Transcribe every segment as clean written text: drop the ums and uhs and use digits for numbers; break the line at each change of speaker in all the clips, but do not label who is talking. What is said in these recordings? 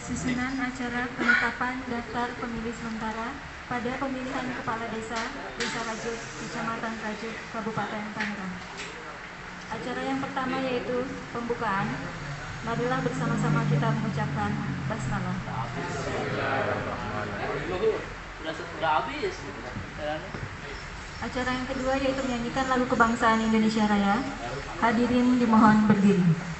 Susunan acara penetapan daftar pemilih sementara pada pemilihan Kepala Desa, Desa Rajut, Kecamatan Rajut, Kabupaten Tangerang. Acara yang pertama yaitu pembukaan. Marilah bersama-sama kita mengucapkan basmalah.
Sudah habis.
Acara yang kedua yaitu menyanyikan lagu kebangsaan Indonesia Raya. Hadirin dimohon berdiri.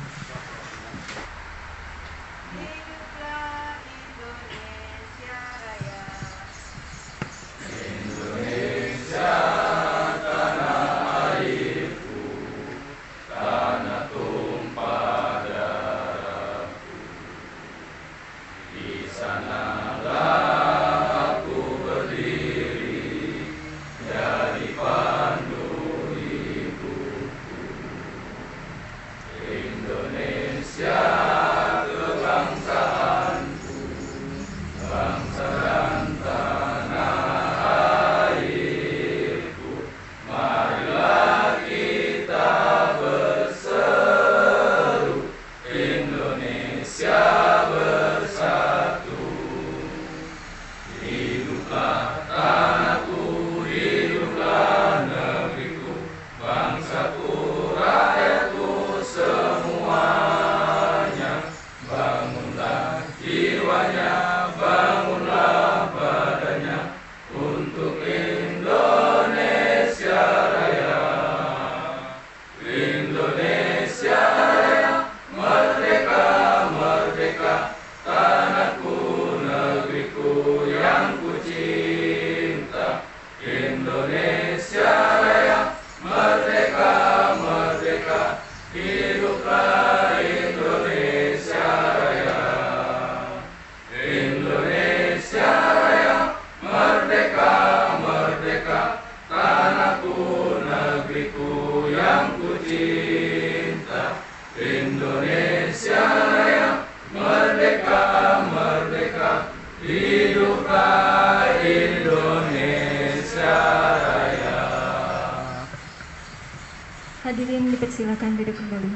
Hadirin dipersilakan duduk kembali.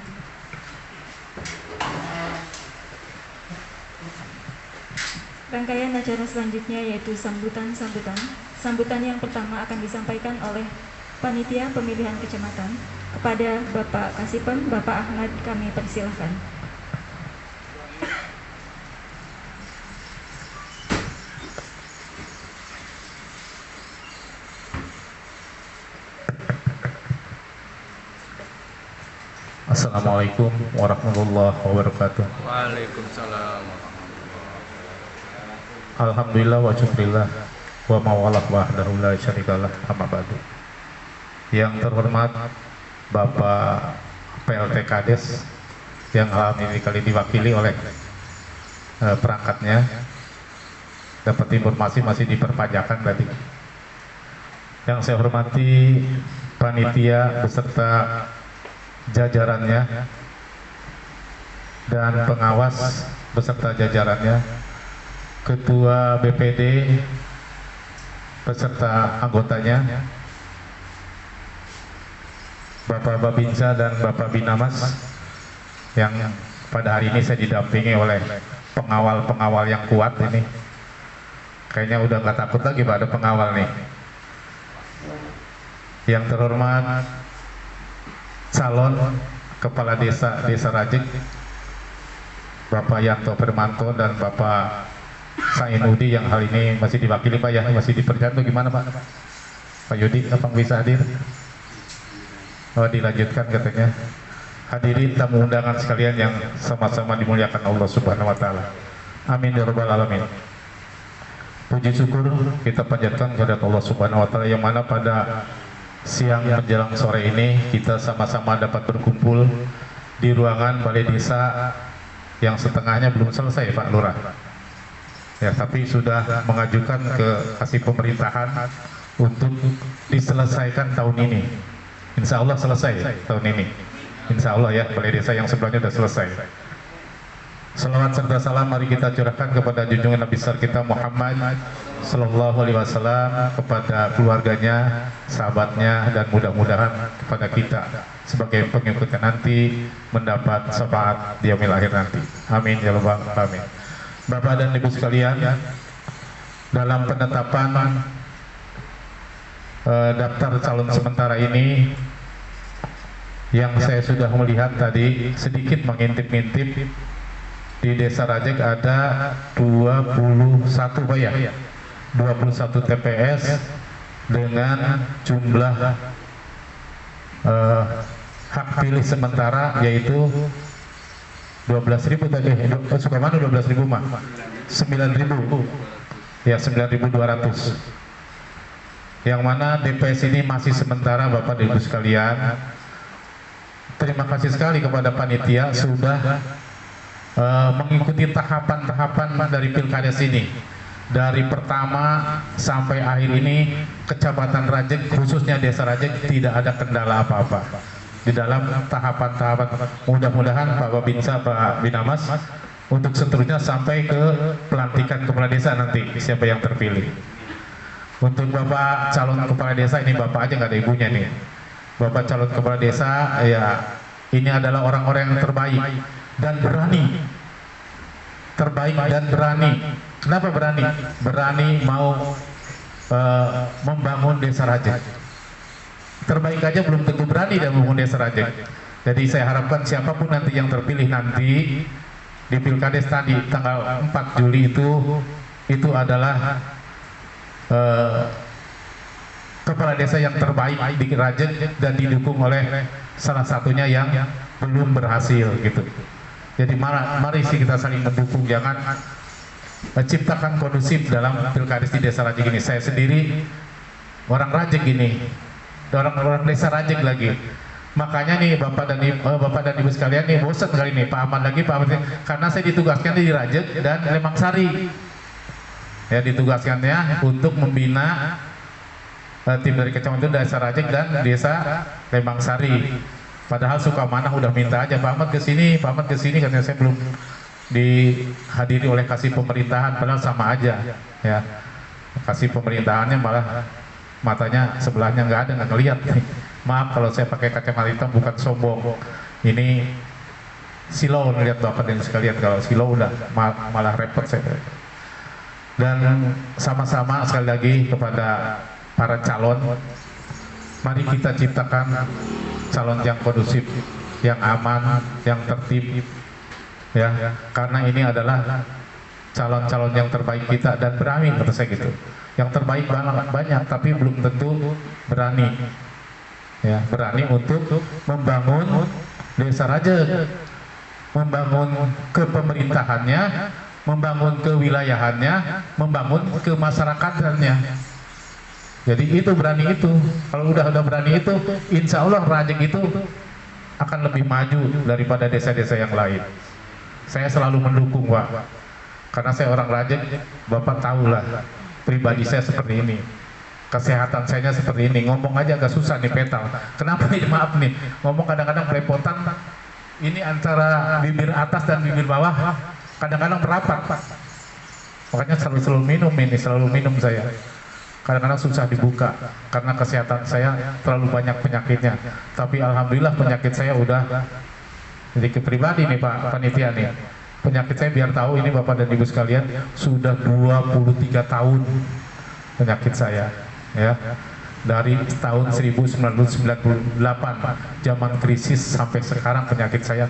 Rangkaian acara selanjutnya yaitu sambutan. Sambutan yang pertama akan disampaikan oleh Panitia Pemilihan Kecamatan kepada Bapak Kasipem, Bapak Ahmad, kami persilahkan.
Assalamualaikum warahmatullahi wabarakatuh.
Waalaikumsalam.
Alhamdulillah wa syukurillah wa mawallah wahdahu la syarikalah, amma ba'du. Yang terhormat Bapak PLT Kades yang ini kali diwakili oleh perangkatnya, dapat informasi masih diperpanjangkan tadi. Yang saya hormati panitia beserta jajarannya dan pengawas beserta jajarannya, ketua BPD beserta anggotanya, Bapak Babinsa dan Bapak Binamas, yang pada hari ini saya didampingi oleh pengawal-pengawal yang kuat ini. Kayaknya udah nggak takut lagi Pak, ada pengawal nih. Yang terhormat calon kepala desa Rajek, Bapak Yanto Firmanto dan Bapak Sainudi yang hal ini masih diwakili Pak ya, masih diperjalanan gimana Pak? Pak Yudi, apa bisa hadir? Oh, dilanjutkan katanya. Hadirin tamu undangan sekalian yang sama-sama dimuliakan Allah Subhanahu wa taala. Amin ya rabbal alamin. Puji syukur kita panjatkan kepada Allah Subhanahu wa taala yang mana pada siang menjelang sore ini kita sama-sama dapat berkumpul di ruangan Balai Desa yang setengahnya belum selesai Pak Lurah ya, tapi sudah mengajukan ke kasih pemerintahan untuk diselesaikan tahun ini. Insya Allah selesai tahun ini, Insya Allah ya. Balai Desa yang sebelumnya sudah selesai. Salawat serta salam mari kita curahkan kepada junjungan Nabi besar kita Muhammad Sallallahu Alaihi Wasallam, kepada keluarganya, sahabatnya, dan mudah-mudahan kepada kita sebagai pengikutnya nanti mendapat syafaat di yaumil akhir nanti. Amin ya rabbal alamin. Bapak dan Ibu sekalian, dalam penetapan daftar calon sementara ini, yang saya sudah melihat tadi sedikit mengintip-intip, di Desa Rajek ada 21 Pak ya, 21 TPS dengan jumlah hak pilih sementara yaitu 12.000 tadi. Sukamana 12.000 mah 9.000 ya, 9.200, yang mana DPS ini masih sementara. Bapak dan Ibu sekalian, terima kasih sekali kepada panitia sudah mengikuti tahapan-tahapan dari Pilkades ini. Dari pertama sampai akhir ini, Kecamatan Rajek, khususnya Desa Rajek, tidak ada kendala apa-apa di dalam tahapan-tahapan. Mudah-mudahan Pak Babinsa, Pak Binamas, untuk seterusnya sampai ke pelantikan kepala desa nanti, siapa yang terpilih. Untuk Bapak calon kepala desa ini, Bapak aja nggak ada ibunya nih. Bapak calon kepala desa, ya ini adalah orang-orang yang terbaik dan berani. Terbaik dan berani. Kenapa berani? Berani mau membangun Desa Rajek. Terbaik aja belum tentu berani dan membangun Desa Rajek. Jadi saya harapkan siapapun nanti yang terpilih nanti di Pilkades tadi tanggal 4 Juli itu adalah kepala desa yang terbaik di Rajek dan didukung oleh salah satunya yang belum berhasil gitu. Jadi mari kita saling mendukung, jangan ciptakan kondusif dalam Pilkades di Desa Rajek ini. Saya sendiri orang Rajek ini, orang Desa Rajek lagi. Makanya nih Bapak dan Ibu sekalian nih, bosan kali ini Pak Ahmad lagi, Pak Ahmad, karena saya ditugaskan di Rajek dan Lembang Sari. Ya, ditugaskannya untuk membina tim dari Kecamatan Desa Rajek dan Desa Lembang Sari. Padahal Sukamana udah minta aja Pak Ahmad kesini, Pak Ahmad kesini, karena saya belum dihadiri oleh kasih pemerintahan, padahal sama aja ya. Kasih pemerintahannya malah matanya sebelahnya nggak ada, nggak ngeliat. Maaf kalau saya pakai kacamata hitam, bukan sombong. Ini silau ngeliat Bapak dan sekalian, kalau silau udah malah repot saya. Dan sama-sama sekali lagi kepada para calon, mari kita ciptakan calon yang kondusif, yang aman, yang tertib, ya, karena ini adalah calon-calon yang terbaik kita dan berani, kata saya gitu. Yang terbaik banyak, tapi belum tentu berani, ya, berani untuk membangun Desa Rajek, membangun kepemerintahannya, membangun kewilayahannya, membangun kemasyarakataannya. Jadi itu berani itu. Kalau udah berani itu, insya Allah Rajek itu akan lebih maju daripada desa-desa yang lain. Saya selalu mendukung Pak, karena saya orang Rajek. Bapak tahulah pribadi saya seperti ini, kesehatan saya seperti ini, ngomong aja agak susah nih petal. Kenapa nih? Maaf nih, ngomong kadang-kadang kerepotan. Ini antara bibir atas dan bibir bawah kadang-kadang merapat Pak. Makanya selalu minum saya. Kadang-kadang susah dibuka karena kesehatan saya terlalu banyak penyakitnya. Tapi alhamdulillah penyakit saya udah, jadi pribadi nih Pak panitia nih, penyakit saya biar tahu ini Bapak dan Ibu sekalian, sudah 23 tahun penyakit saya, ya, dari tahun 1998 zaman krisis sampai sekarang penyakit saya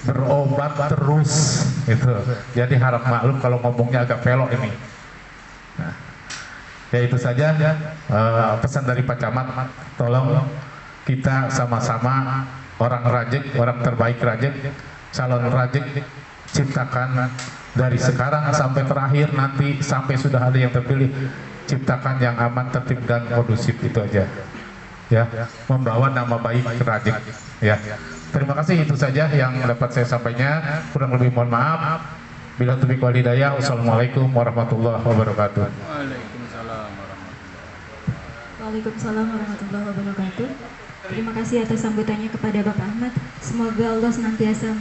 berobat terus itu. Jadi harap maklum kalau ngomongnya agak pelok ini. Nah, ya itu saja pesan dari Pak Camat, tolong kita sama-sama orang Rajek, orang terbaik Rajek, calon Rajek, ciptakan dari sekarang sampai terakhir nanti, sampai sudah ada yang terpilih, ciptakan yang aman, tertib dan kondusif. Itu aja ya, membawa nama baik ke Rajek ya. Terima kasih, itu saja yang dapat saya sampaikan, kurang lebih mohon maaf. Bila taufiq wal hidayah. Wassalamualaikum warahmatullahi wabarakatuh.
Waalaikumsalam warahmatullahi wabarakatuh. Terima kasih atas sambutannya kepada Bapak Ahmad. Semoga Allah senantiasa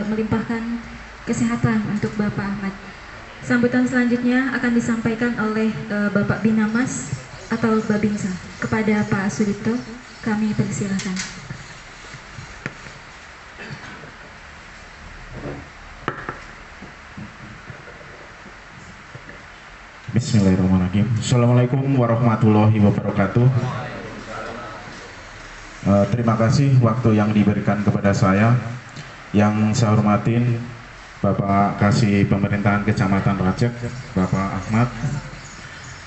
melimpahkan kesehatan untuk Bapak Ahmad. Sambutan selanjutnya akan disampaikan oleh Bapak Binamas atau Babinsa. Kepada Pak Sudipto, kami persilakan.
Bismillahirrahmanirrahim. Assalamualaikum warahmatullahi wabarakatuh. Terima kasih waktu yang diberikan kepada saya. Yang saya hormatin Bapak Kasih Pemerintahan Kecamatan Rajek, Bapak Ahmad.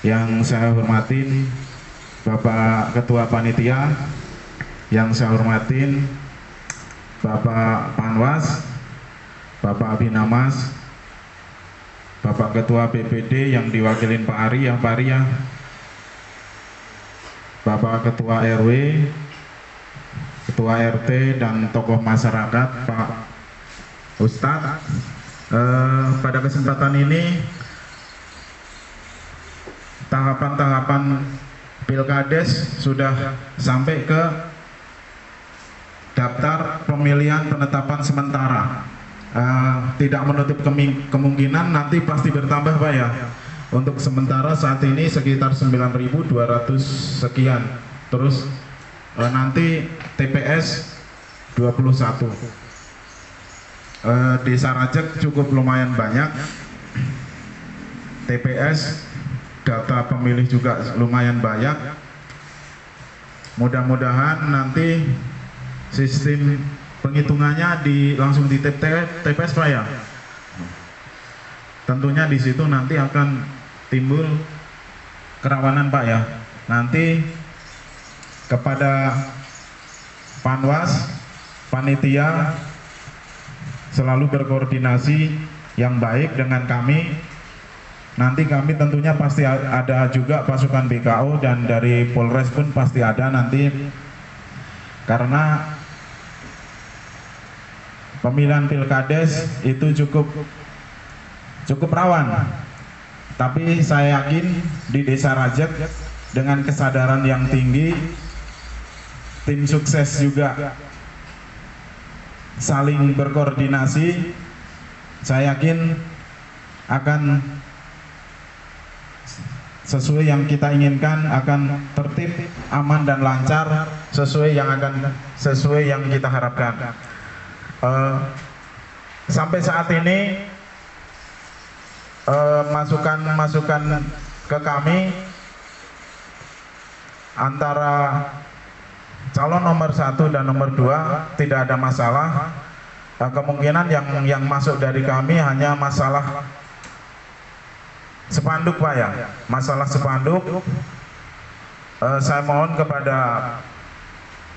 Yang saya hormatin Bapak Ketua Panitia. Yang saya hormatin Bapak Panwas, Bapak Binamas, Bapak Ketua BPD yang diwakilin Pak Ari, yang Pak Ari ya, Bapak Ketua RW, Ketua RT dan tokoh masyarakat, Pak Ustadz. Pada kesempatan ini tahapan-tahapan Pilkades sudah sampai ke daftar pemilihan penetapan sementara. Tidak menutup kemungkinan nanti pasti bertambah Pak ya. Untuk sementara saat ini sekitar 9.200 sekian. Terus nanti TPS 21. Desa Rajek cukup lumayan banyak. TPS data pemilih juga lumayan banyak. Mudah-mudahan nanti sistem penghitungannya langsung di TPS Pak ya. Tentunya di situ nanti akan timbul kerawanan Pak ya. Nanti kepada Panwas, panitia selalu berkoordinasi yang baik dengan kami. Nanti kami tentunya pasti ada juga pasukan BKO dan dari Polres pun pasti ada nanti, karena pemilihan Pilkades itu cukup rawan. Tapi saya yakin di Desa Rajek dengan kesadaran yang tinggi, tim sukses juga saling berkoordinasi, saya yakin akan sesuai yang kita inginkan, akan tertib, aman dan lancar sesuai yang kita harapkan. Sampai saat ini masukan ke kami antara calon nomor 1 dan nomor 2 tidak ada masalah. Kemungkinan yang masuk dari kami hanya masalah spanduk Pak ya, masalah spanduk. Saya mohon kepada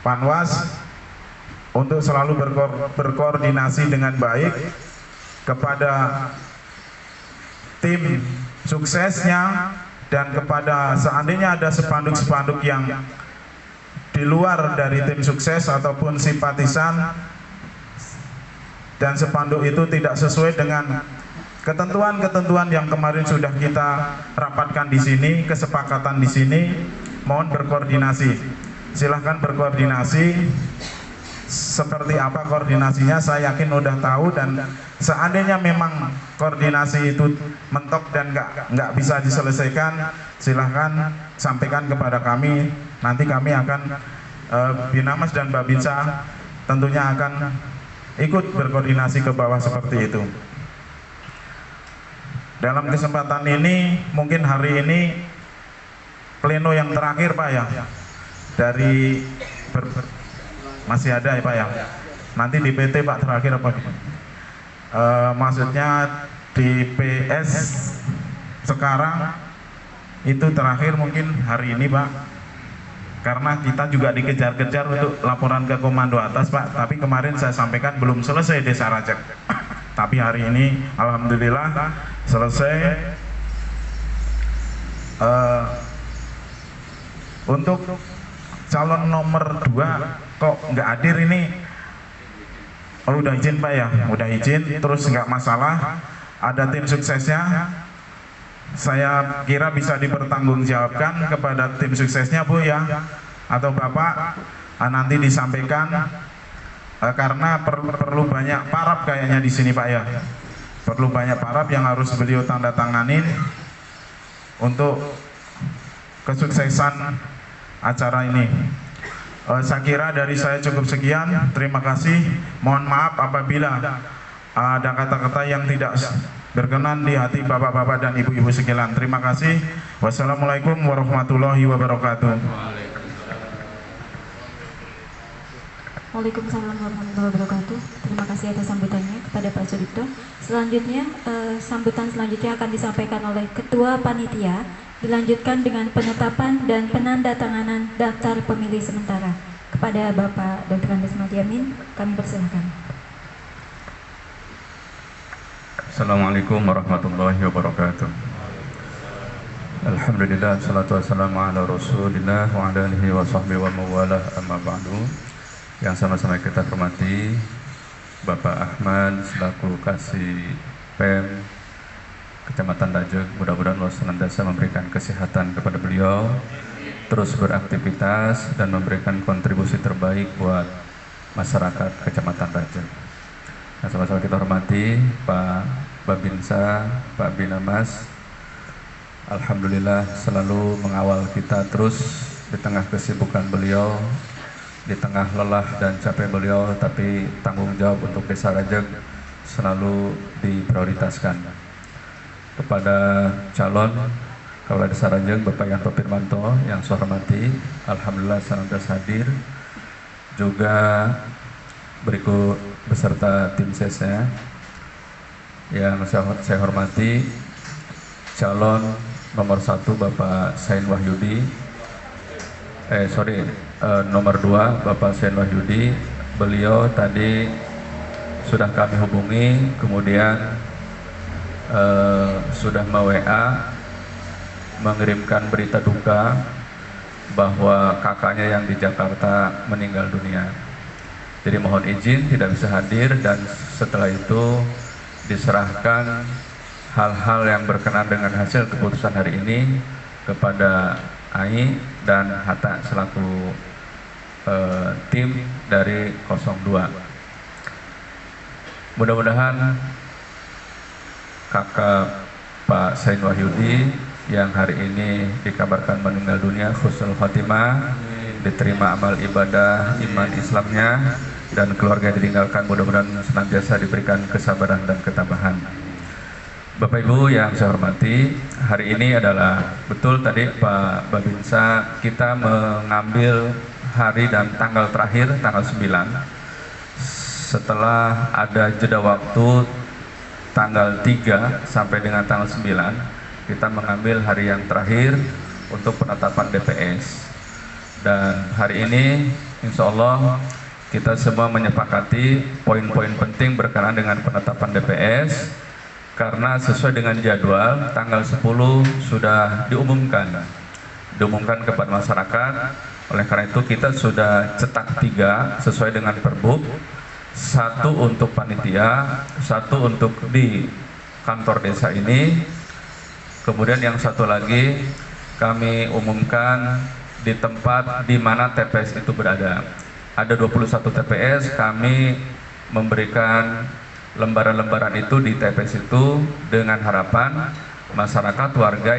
Panwas untuk selalu berkoordinasi dengan baik kepada tim suksesnya, dan kepada seandainya ada spanduk-spanduk yang di luar dari tim sukses ataupun simpatisan dan spanduk itu tidak sesuai dengan ketentuan-ketentuan yang kemarin sudah kita rapatkan di sini, kesepakatan di sini, mohon berkoordinasi. Silahkan berkoordinasi. Seperti apa koordinasinya saya yakin udah tahu, dan seandainya memang koordinasi itu mentok dan nggak bisa diselesaikan, silahkan sampaikan kepada kami. Nanti kami akan Binamas dan Babinsa tentunya akan ikut berkoordinasi ke bawah seperti itu. Dalam kesempatan ini mungkin hari ini pleno yang terakhir Pak ya, dari masih ada ya Pak ya, nanti di PT Pak terakhir apa? Maksudnya di PS sekarang itu terakhir mungkin hari ini Pak, karena kita juga dikejar-kejar untuk laporan ke komando atas Pak. Tapi kemarin saya sampaikan belum selesai Desa Rajek, tapi hari ini alhamdulillah selesai. Untuk calon nomor 2 kok nggak hadir ini? Oh udah izin Pak ya, udah izin, terus nggak masalah, ada tim suksesnya. Saya kira bisa dipertanggungjawabkan kepada tim suksesnya Bu ya, atau Bapak nanti disampaikan, karena perlu banyak parab kayaknya di sini Pak ya. perlu banyak paraf yang harus beliau tanda tanganin untuk kesuksesan acara ini. Saya kira dari saya cukup sekian. Terima kasih. Mohon maaf apabila ada kata-kata yang tidak berkenan di hati bapak-bapak dan ibu-ibu sekalian. Terima kasih. Wassalamualaikum warahmatullahi wabarakatuh.
Waalaikumsalam warahmatullahi wabarakatuh. Terima kasih atas sambutannya kepada Pak Sudipto. Selanjutnya, sambutan selanjutnya akan disampaikan oleh Ketua Panitia, dilanjutkan dengan penetapan dan penandatanganan daftar pemilih sementara. Kepada Bapak Dr. Andes Madiamin, kami persilahkan.
Assalamualaikum warahmatullahi wabarakatuh. Alhamdulillah, salatu wassalamu ala rasulillah wa ala alihi wa sahbihi wa mawalah, amma ba'du. Yang sama-sama kita hormati Bapak Ahmad selaku Kasih Pem Kecamatan Rajeg, mudah-mudahan Allah senantiasa memberikan kesehatan kepada beliau, terus beraktivitas dan memberikan kontribusi terbaik buat masyarakat Kecamatan Rajeg. Nah, sama-sama kita hormati Pak Babinsa, Pak Binamas, alhamdulillah selalu mengawal kita terus di tengah kesibukan beliau, di tengah lelah dan capek beliau, tapi tanggung jawab untuk Desa Rajeg selalu diprioritaskan. Kepada calon Kepala Desa Rajeg Bapak Yanto Firmanto yang saya hormati, alhamdulillah senantiasa hadir. Juga berikut beserta tim sesnya yang saya hormati, calon nomor 1 Bapak Sain Wahyudi, nomor 2 Bapak Sain Wahyudi. Beliau tadi sudah kami hubungi, kemudian sudah WA mengirimkan berita duka bahwa kakaknya yang di Jakarta meninggal dunia. Jadi mohon izin tidak bisa hadir, dan setelah itu diserahkan hal-hal yang berkenaan dengan hasil keputusan hari ini kepada AI dan Hatta selaku tim dari 02. Mudah-mudahan kakak Pak Sain Wahyudi yang hari ini dikabarkan meninggal dunia husnul khotimah, diterima amal ibadah iman Islamnya, dan keluarga yang ditinggalkan mudah-mudahan senantiasa diberikan kesabaran dan ketabahan. Bapak Ibu yang saya hormati, hari ini adalah betul tadi Pak Babinsa, kita mengambil hari dan tanggal terakhir tanggal 9 setelah ada jeda waktu tanggal 3 sampai dengan tanggal 9, kita mengambil hari yang terakhir untuk penetapan DPS. Dan hari ini insya Allah kita semua menyepakati poin-poin penting berkenaan dengan penetapan DPS, karena sesuai dengan jadwal tanggal 10 sudah diumumkan kepada masyarakat. Oleh karena itu kita sudah cetak 3 sesuai dengan Perbub, 1 untuk panitia, 1 untuk di kantor desa ini, kemudian yang 1 lagi kami umumkan di tempat di mana TPS itu berada. Ada 21 TPS, kami memberikan lembaran-lembaran itu di TPS itu dengan harapan masyarakat warga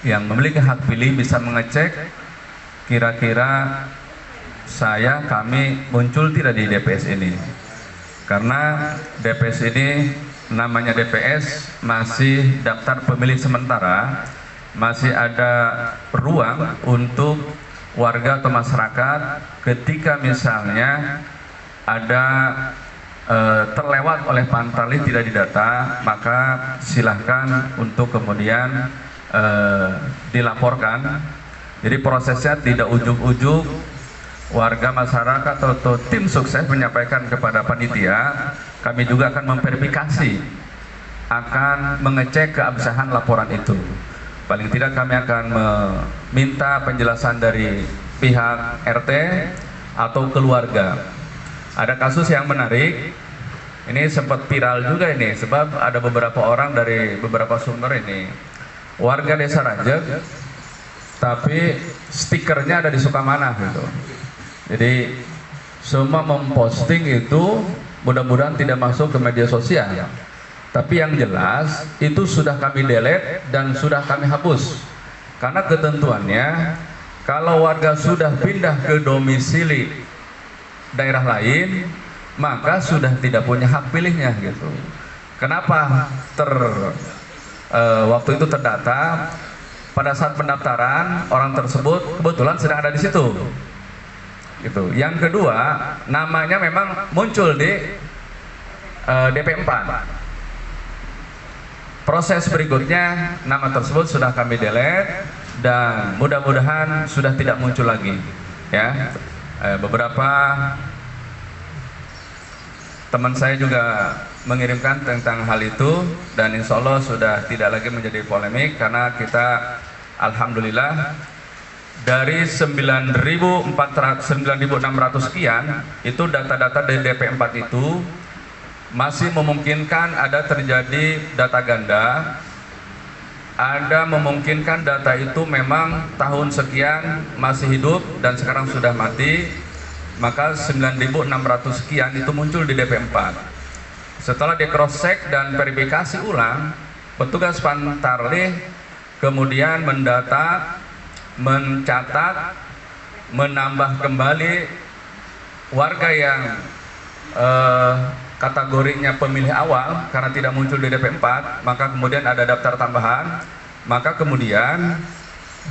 yang memiliki hak pilih bisa mengecek kira-kira kami muncul tidak di DPS ini. Karena DPS ini namanya DPS masih daftar pemilih sementara, masih ada ruang untuk warga atau masyarakat ketika misalnya ada terlewat oleh Pantrali tidak didata, maka silahkan untuk kemudian dilaporkan. Jadi prosesnya tidak ujuk-ujuk warga masyarakat atau tim sukses menyampaikan kepada panitia, kami juga akan memverifikasi, akan mengecek keabsahan laporan itu. Paling tidak kami akan meminta penjelasan dari pihak RT atau keluarga. Ada kasus yang menarik, ini sempat viral juga ini, sebab ada beberapa orang dari beberapa sumber ini, warga Desa Rajeg, tapi stikernya ada di Sukamana gitu. Jadi semua memposting itu mudah-mudahan tidak masuk ke media sosial. Tapi yang jelas itu sudah kami delete dan sudah kami hapus. Karena ketentuannya kalau warga sudah pindah ke domisili daerah lain, maka sudah tidak punya hak pilihnya gitu. Kenapa waktu itu terdata pada saat pendaftaran orang tersebut kebetulan sedang ada di situ. Gitu. Yang kedua, namanya memang muncul di DP4. Proses berikutnya nama tersebut sudah kami delete dan mudah-mudahan sudah tidak muncul lagi. Ya, beberapa teman saya juga mengirimkan tentang hal itu dan insya Allah sudah tidak lagi menjadi polemik karena kita alhamdulillah dari 9.600 sekian itu data-data dari DP4 itu masih memungkinkan ada terjadi data ganda, ada memungkinkan data itu memang tahun sekian masih hidup dan sekarang sudah mati, maka 9.600 sekian itu muncul di DP4. Setelah di cross check dan verifikasi ulang, petugas Pantarlih kemudian mendata, mencatat, menambah kembali warga yang kategorinya pemilih awal karena tidak muncul di DP4, maka kemudian ada daftar tambahan. Maka kemudian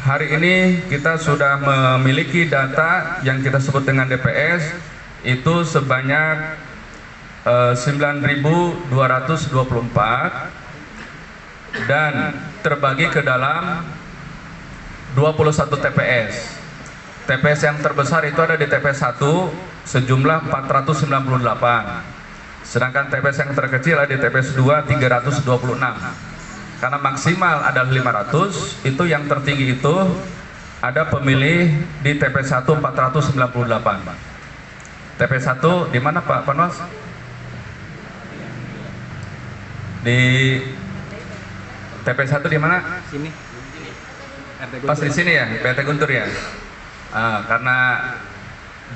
hari ini kita sudah memiliki data yang kita sebut dengan DPS itu sebanyak 9.224 dan terbagi ke dalam 21 TPS. TPS yang terbesar itu ada di TPS 1 sejumlah 498. Sedangkan TPS yang terkecil ada di TPS 2 326. Karena maksimal ada 500, itu yang tertinggi itu ada pemilih di TPS 1 498. TPS 1 di mana Pak Panwas? Di TPS 1 di mana?
Sini.
Pas di sini ya, PT Guntur ya. Karena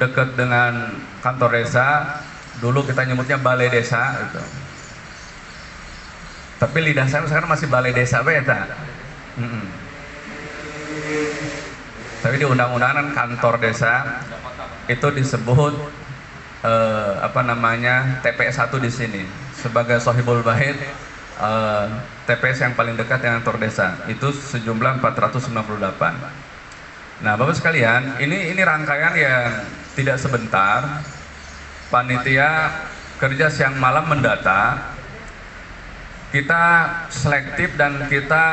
dekat dengan kantor desa, dulu kita nyebutnya balai desa gitu. Tapi lidah saya sekarang masih balai desa beta. Tapi di undang-undangan kantor desa itu disebut TPS 1 di sini sebagai Sohibul Bait. TPS yang paling dekat dengan kantor desa itu sejumlah 498. Nah, Bapak sekalian, ini rangkaian yang tidak sebentar. Panitia kerja siang malam mendata. Kita selektif dan kita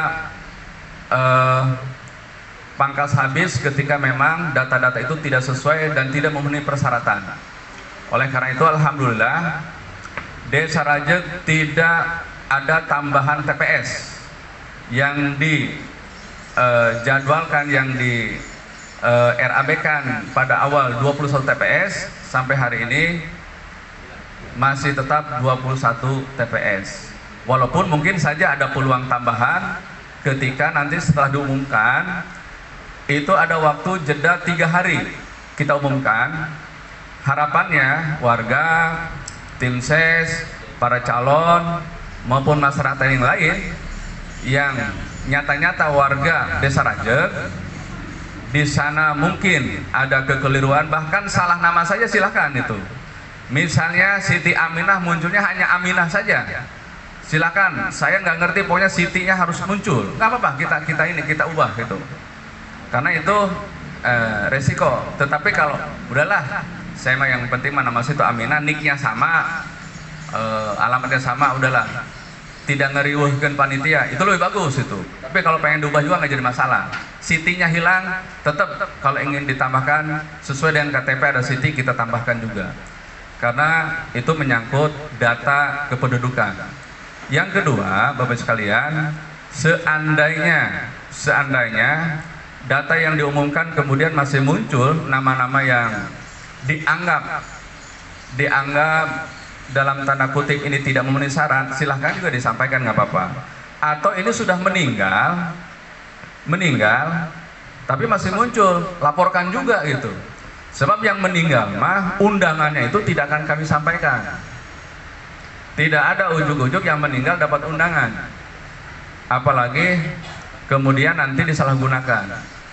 pangkas habis ketika memang data-data itu tidak sesuai dan tidak memenuhi persyaratan. Oleh karena itu, alhamdulillah Desa Rajek tidak ada tambahan TPS yang dijadwalkan, yang di RAB-kan pada awal 21 TPS sampai hari ini masih tetap 21 TPS. Walaupun mungkin saja ada peluang tambahan ketika nanti setelah diumumkan itu ada waktu jeda 3 hari kita umumkan. Harapannya warga, tim ses, para calon maupun masyarakat yang lain yang nyata-nyata warga Desa Rajek di sana mungkin ada kekeliruan, bahkan salah nama saja silahkan itu. Misalnya Siti Aminah munculnya hanya Aminah saja, silakan. Saya nggak ngerti, pokoknya Sitinya harus muncul, nggak apa-apa, kita ubah gitu. Karena itu resiko. Tetapi kalau udahlah, saya mah yang penting nama situ Aminah, nicknya sama, alamatnya sama, udahlah, tidak ngeriuhkan panitia, itu lebih bagus itu. Tapi kalau pengen diubah juga nggak jadi masalah. Sitinya hilang, tetap kalau ingin ditambahkan sesuai dengan KTP ada Siti, kita tambahkan juga. Karena itu menyangkut data kependudukan. Yang kedua, Bapak sekalian, seandainya data yang diumumkan kemudian masih muncul nama-nama yang dianggap dalam tanda kutip ini tidak memenuhi syarat, silahkan juga disampaikan, nggak apa-apa. Atau ini sudah meninggal tapi masih muncul, laporkan juga gitu. Sebab yang meninggal mah undangannya itu tidak akan kami sampaikan. Tidak ada ujuk-ujuk yang meninggal dapat undangan. Apalagi kemudian nanti disalahgunakan.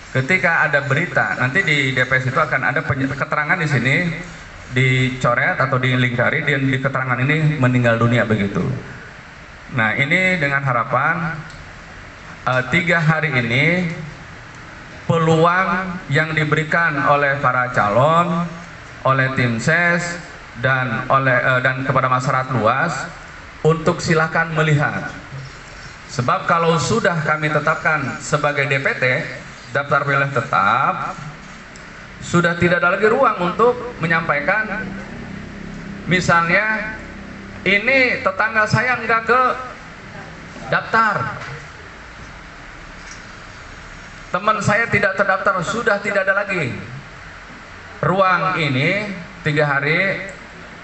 Ketika ada berita, nanti di DPS itu akan ada keterangan di sini, dicoret atau dilingkari, dan di keterangan ini meninggal dunia begitu. Nah, ini dengan harapan 3 hari ini peluang yang diberikan oleh para calon, oleh tim ses dan kepada masyarakat luas untuk silakan melihat. Sebab kalau sudah kami tetapkan sebagai DPT, daftar pemilih tetap, sudah tidak ada lagi ruang untuk menyampaikan, misalnya ini tetangga saya enggak ke daftar, teman saya tidak terdaftar, sudah tidak ada lagi ruang ini. 3 hari,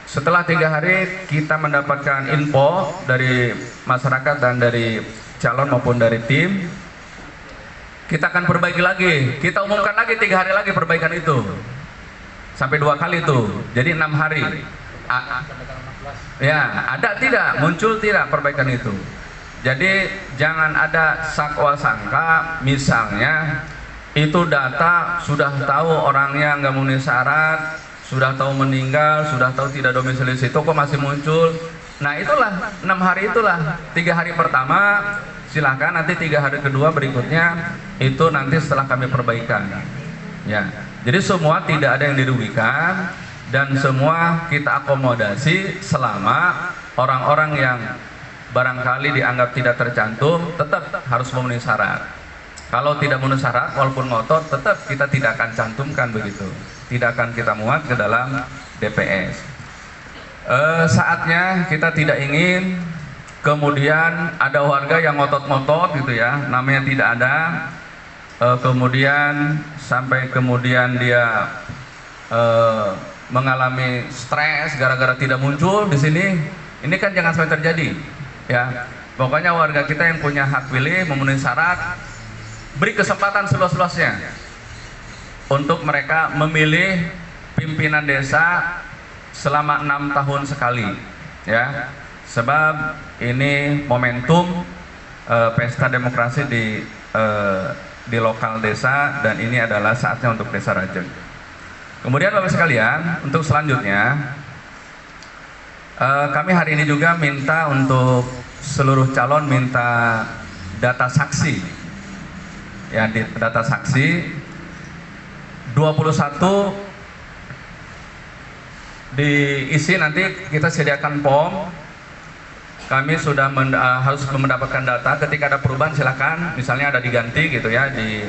setelah 3 hari kita mendapatkan info dari masyarakat dan dari calon maupun dari tim, kita akan perbaiki lagi, kita umumkan lagi 3 hari lagi perbaikan itu, sampai 2 kali itu, jadi 6 hari. Ya, ada tidak, muncul tidak perbaikan itu. Jadi jangan ada sakwa sangka, misalnya itu data sudah tahu orangnya nggak memenuhi syarat, sudah tahu meninggal, sudah tahu tidak domisili situ, kok masih muncul. Nah, itulah 6 hari, itulah 3 hari pertama silahkan, nanti 3 hari kedua berikutnya itu nanti setelah kami perbaikan. Ya, jadi semua tidak ada yang dirugikan dan semua kita akomodasi selama orang-orang yang barangkali dianggap tidak tercantum tetap harus memenuhi syarat. Kalau tidak memenuhi syarat, walaupun ngotot, tetap kita tidak akan cantumkan begitu, tidak akan kita muat ke dalam DPS. Saatnya kita tidak ingin kemudian ada warga yang ngotot-ngotot gitu ya, namanya tidak ada, kemudian sampai kemudian dia mengalami stres gara-gara tidak muncul di sini. Ini kan jangan sampai terjadi ya. Pokoknya warga kita yang punya hak pilih, memenuhi syarat, beri kesempatan seluas-luasnya untuk mereka memilih pimpinan desa selama 6 tahun sekali ya. Sebab ini momentum pesta demokrasi di lokal desa, dan ini adalah saatnya untuk Desa Rajeg. Kemudian Bapak sekalian, untuk selanjutnya kami hari ini juga minta untuk seluruh calon minta data saksi. Ya, di data saksi 21 diisi, nanti kita sediakan form. Kami sudah harus mendapatkan data. Ketika ada perubahan silakan, misalnya ada diganti gitu ya, di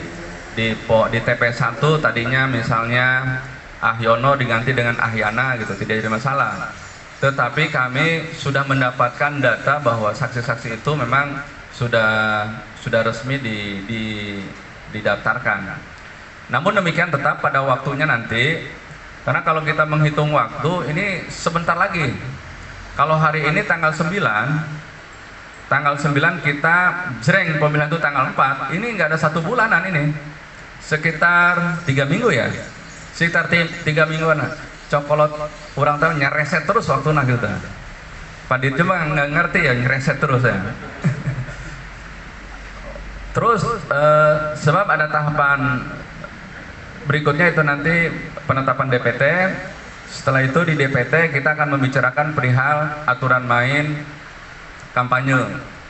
TPS 1 tadinya misalnya Ahyono diganti dengan Ahyana gitu, tidak ada masalah. Tetapi kami sudah mendapatkan data bahwa saksi-saksi itu memang sudah resmi didaftarkan. Namun demikian tetap pada waktunya nanti, karena kalau kita menghitung waktu ini sebentar lagi. Kalau hari ini tanggal 9 kita jreng pemilihan itu tanggal 4, ini nggak ada 1 bulanan ini, sekitar 3 minggu ya, sekitar 3 mingguan. Cokolot orang tahu nyereset terus waktu nah gitu. Pak Dit cuma nggak ngerti ya, nyereset terus ya. Terus sebab ada tahapan berikutnya itu nanti penetapan DPT. Setelah itu di DPT kita akan membicarakan perihal aturan main kampanye.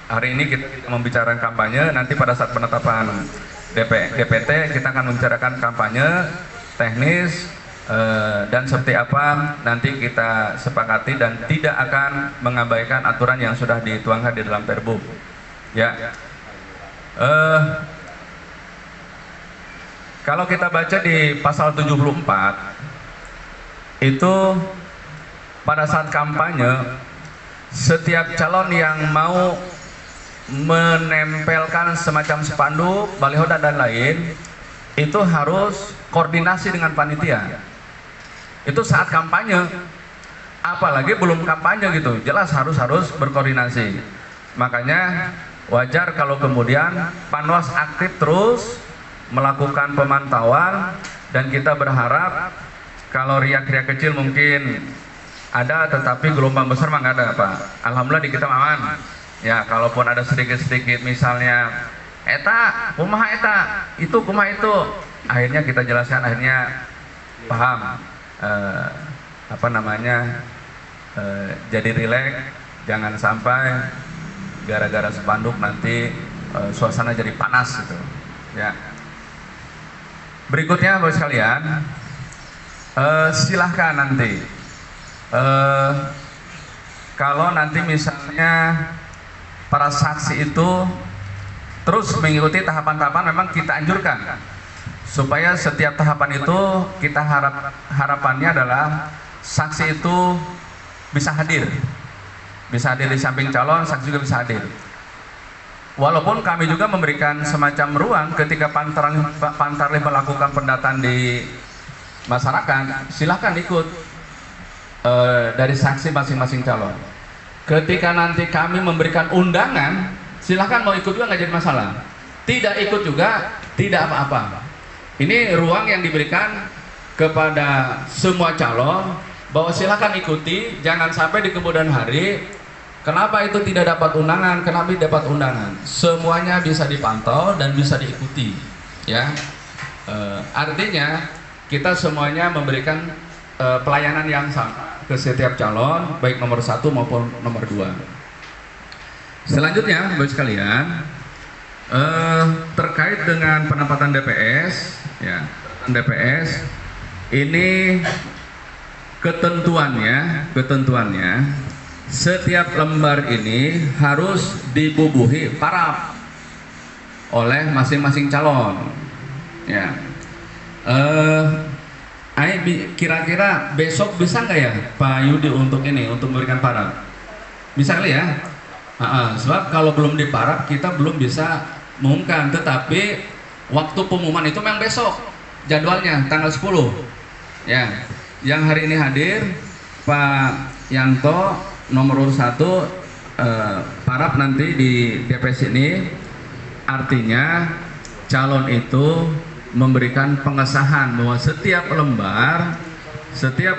Hari ini kita membicarakan kampanye, nanti pada saat penetapan DPT kita akan membicarakan kampanye teknis dan seperti apa nanti kita sepakati, dan tidak akan mengabaikan aturan yang sudah dituangkan di dalam Perbup. Ya. Kalau kita baca di pasal 74 itu pada saat kampanye setiap calon yang mau menempelkan semacam spanduk, baliho dan lain itu harus koordinasi dengan panitia. Itu saat kampanye, apalagi belum kampanye gitu, jelas harus berkoordinasi. Makanya wajar kalau kemudian Panwas aktif terus melakukan pemantauan, dan kita berharap kalau riak-riak kecil mungkin ada, tetapi gelombang besar mah nggak ada Pak. Alhamdulillah di kita aman. Ya, kalaupun ada sedikit-sedikit misalnya eta, kumaha eta, itu kumaha itu, akhirnya kita jelaskan, akhirnya paham, jadi rileks, jangan sampai gara-gara spanduk nanti suasana jadi panas gitu. Ya. Berikutnya Bapak sekalian, silahkan nanti kalau nanti misalnya para saksi itu terus mengikuti tahapan-tahapan, memang kita anjurkan supaya setiap tahapan itu kita harapannya adalah saksi itu bisa hadir di samping calon, saksi juga bisa hadir. Walaupun kami juga memberikan semacam ruang ketika Pantarlih melakukan pendataan di masyarakat, silahkan ikut dari saksi masing-masing calon. Ketika nanti kami memberikan undangan, silahkan mau ikut juga, nggak jadi masalah. Tidak ikut juga tidak apa-apa. Ini ruang yang diberikan kepada semua calon bahwa silahkan ikuti, jangan sampai di kemudian hari kenapa itu tidak dapat undangan, kenapa dapat undangan. Semuanya bisa dipantau dan bisa diikuti, ya. Artinya kita semuanya memberikan pelayanan yang sama ke setiap calon, baik nomor 1 maupun nomor 2. Selanjutnya, Bapak sekalian, terkait dengan penempatan DPS, ya, DPS ini ketentuannya setiap lembar ini harus dibubuhi paraf oleh masing-masing calon. Ya, kira-kira besok bisa nggak ya Pak Yudi untuk memberikan paraf? Bisa kali ya? Sebab kalau belum diparaf kita belum bisa mengumumkan, tetapi waktu pengumuman itu memang besok, jadwalnya tanggal 10. Ya, yang hari ini hadir Pak Yanto nomor urut 1 paraf nanti di DPS ini, artinya calon itu memberikan pengesahan bahwa setiap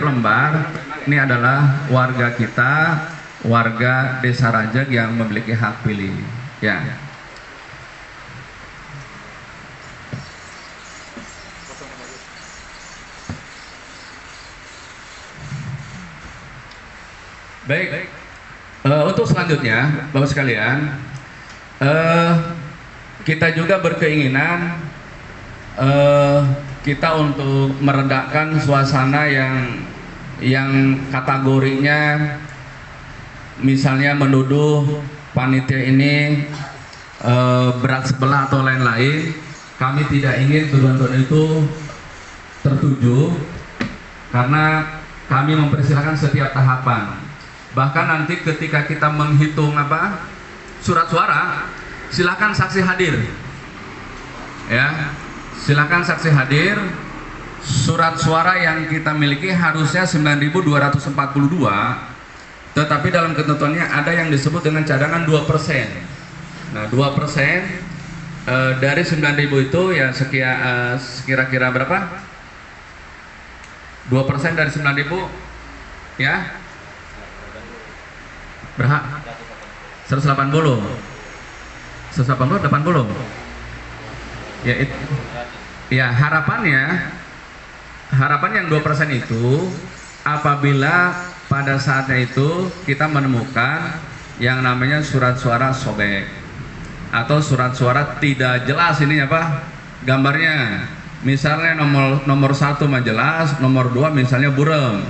lembar ini adalah warga kita, warga Desa Rajeg yang memiliki hak pilih. Ya. Baik. Untuk selanjutnya, Bapak sekalian, kita juga berkeinginan kita untuk meredakan suasana yang kategorinya misalnya menuduh panitia ini berat sebelah atau lain-lain. Kami tidak ingin tuduhan itu tertuju, karena kami mempersilahkan setiap tahapan. Bahkan nanti ketika kita menghitung surat suara, silakan saksi hadir, ya. Silakan saksi hadir. Surat suara yang kita miliki harusnya 9.242, tetapi dalam ketentuannya ada yang disebut dengan cadangan 2%. Nah, 2% dari 9.000 itu ya kira-kira berapa? 2% dari 9.000 ya berapa? 180. 80 ya, ya harapannya yang 2% itu apabila pada saatnya itu kita menemukan yang namanya surat suara sobek atau surat suara tidak jelas ini gambarnya, misalnya nomor 1 mah jelas, nomor 2 misalnya burem,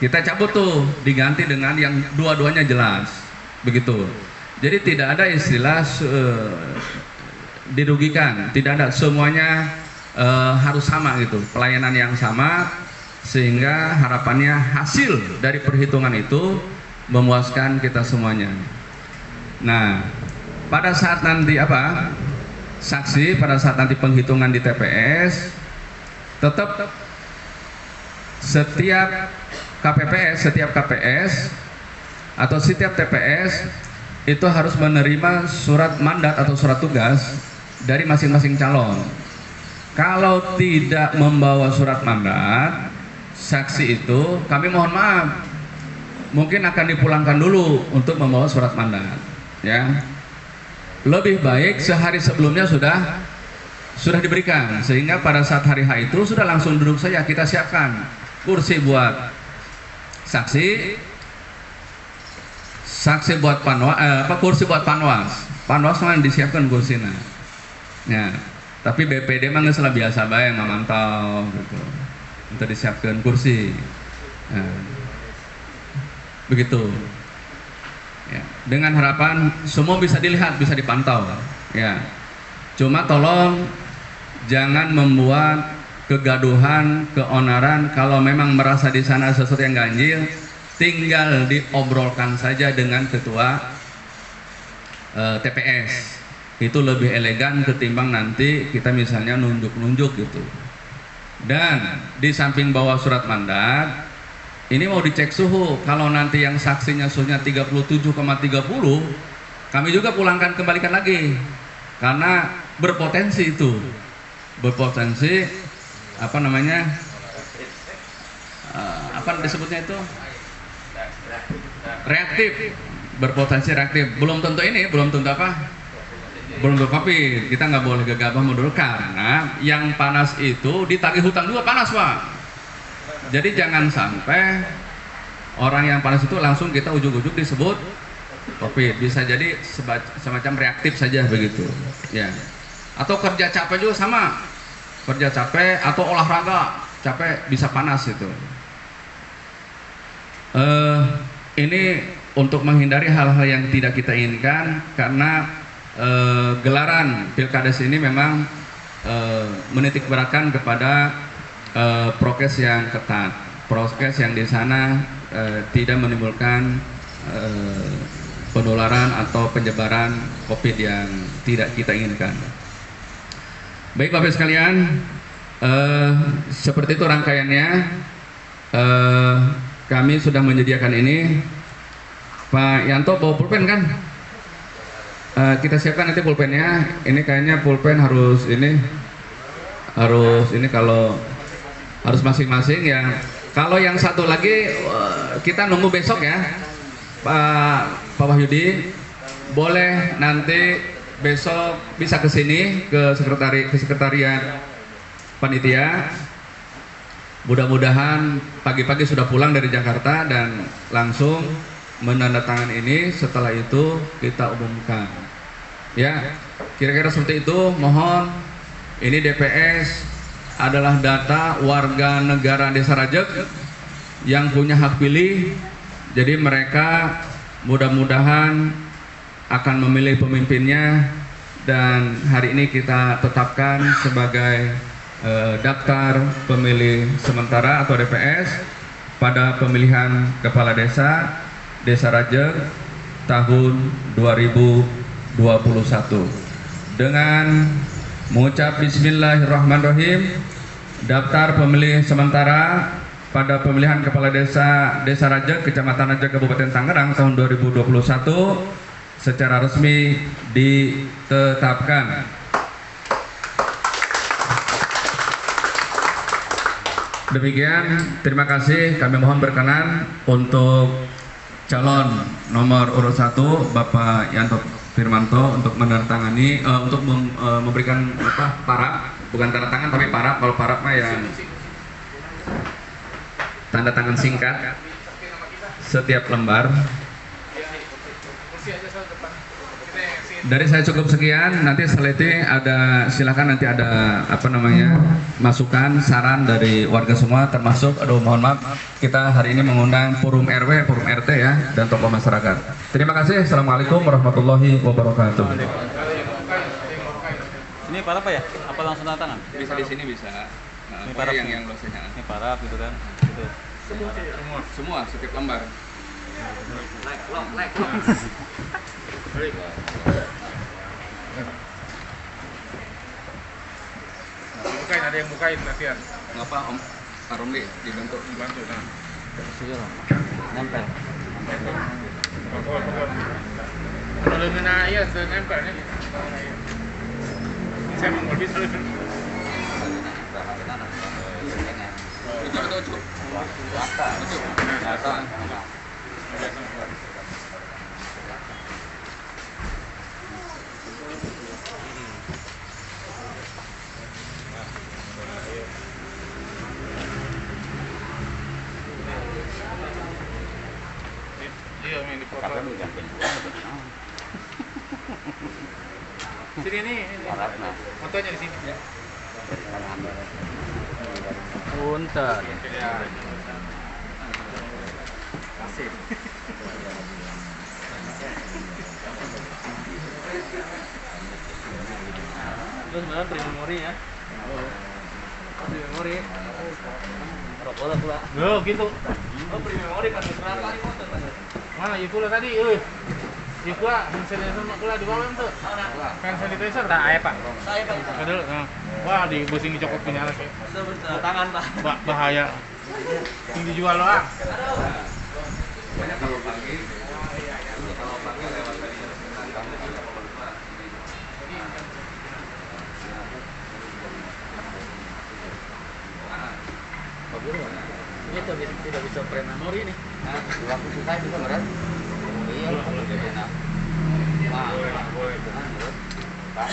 kita cabut tuh, diganti dengan yang dua-duanya jelas, begitu. Jadi tidak ada istilah dirugikan, tidak ada, semuanya harus sama gitu, pelayanan yang sama, sehingga harapannya hasil dari perhitungan itu memuaskan kita semuanya. Nah, pada saat nanti saksi pada saat nanti penghitungan di TPS, tetap setiap KPS atau setiap TPS itu harus menerima surat mandat atau surat tugas dari masing-masing calon. Kalau tidak membawa surat mandat, saksi itu kami mohon maaf,
mungkin akan dipulangkan dulu untuk membawa surat mandat, ya. Lebih baik sehari sebelumnya sudah diberikan, sehingga pada saat hari H itu sudah langsung duduk saja. Kita siapkan kursi buat saksi buat kursi buat panwas kan disiapkan kursinya. Ya, tapi BPD mah nggak biasa bae memantau gitu. Untuk disiapkan kursi. Nah, begitu. Ya, dengan harapan semua bisa dilihat, bisa dipantau. Ya, cuma tolong jangan membuat kegaduhan, keonaran. Kalau memang merasa di sana sesuatu yang ganjil, tinggal diobrolkan saja dengan ketua TPS. Itu lebih elegan ketimbang nanti kita misalnya nunjuk-nunjuk gitu. Dan di samping bawa surat mandat, ini mau dicek suhu. Kalau nanti yang saksinya suhunya 37,30, kami juga pulangkan kembalikan lagi. Karena berpotensi itu. Berpotensi apa namanya? Apa disebutnya itu? Reaktif. Berpotensi reaktif. Belum tentu ini, belum tentu apa? Belum tentu COVID. Kita nggak boleh gegabah mundur karena yang panas itu ditagih hutang juga panas, Pak. Jadi jangan sampai orang yang panas itu langsung kita ujuk-ujuk disebut COVID. Bisa jadi semacam reaktif saja begitu. Ya. Atau kerja capek juga sama. Kerja capek atau olahraga capek bisa panas itu. Ini untuk menghindari hal-hal yang tidak kita inginkan karena gelaran Pilkades ini memang menitik beratkan kepada prokes yang ketat, prokes yang di sana tidak menimbulkan penularan atau penyebaran COVID yang tidak kita inginkan. Baik Bapak sekalian, seperti itu rangkaiannya. Kami sudah menyediakan ini. Pak Yanto bawa pulpen kan? Kita siapkan nanti pulpennya. Ini kayaknya pulpen harus ini kalau harus masing-masing ya. Kalau yang satu lagi kita nunggu besok ya, Pak Wahyudi. Boleh nanti besok bisa ke sini ke sekretariat panitia. Mudah-mudahan pagi-pagi sudah pulang dari Jakarta dan langsung menandatangan ini. Setelah itu kita umumkan. Ya, kira-kira seperti itu. Mohon ini DPS adalah data warga negara Desa Rajek yang punya hak pilih. Jadi mereka mudah-mudahan akan memilih pemimpinnya dan hari ini kita tetapkan sebagai daftar pemilih sementara atau DPS pada pemilihan kepala desa Desa Rajek tahun 2021 dengan mengucap Bismillahirrahmanirrahim. Daftar pemilih sementara pada pemilihan kepala desa Desa Rajek, Kecamatan Rajek, Kabupaten Tangerang tahun 2021 secara resmi ditetapkan. Demikian, terima kasih. Kami mohon berkenan untuk calon nomor urut 1 Bapak Yanto Firmanto untuk menandatangani, untuk memberikan paraf, bukan tanda tangan tapi paraf. Kalau paraf mah yang tanda tangan singkat setiap lembar. Dari saya cukup sekian. Nanti setelah itu silakan nanti ada masukan, saran dari warga semua, termasuk mohon maaf kita hari ini mengundang forum RW, forum RT ya, dan tokoh masyarakat. Terima kasih. Assalamualaikum warahmatullahi wabarakatuh.
Ini paraf apa ya? Apa langsung tanda tangan?
Bisa di sini bisa.
Ini paraf
yang dosennya.
Ini paraf gitu kan? Gitu.
Semua setiap lembar.
Bukain, ada yang bukain latihan.
Nggak apa Om Arumli dibantu.
Nah.
Nempel.
Kalau leungena ieu teu nempel nya. Saya mau lebih selalu.
Itu.
Iya, main di foto. Sini nih, fotonya di sini.
Punten. Itu sebenarnya pre-memori ya. Pre-memori. Rokok lah pula.
Loh, gitu.
Oh, pre-memori kan berapa nih foto?
Mana itu lah tadi, Itu lah, hand sanitizer mak di bawah tuh. Hand sanitizer. Tak air, Pak.
Saya Pak.
Ada. Wah, di busing dicokot punya anak ya.
Tangan Pak.
Bahaya. Yang dijual doang.
Banyak kalau pagi lewat dari
Ini tidak bisa pre-memori nih. Waktu susah itu berat. Iya, jadi enak. Wah, boleh. Pak.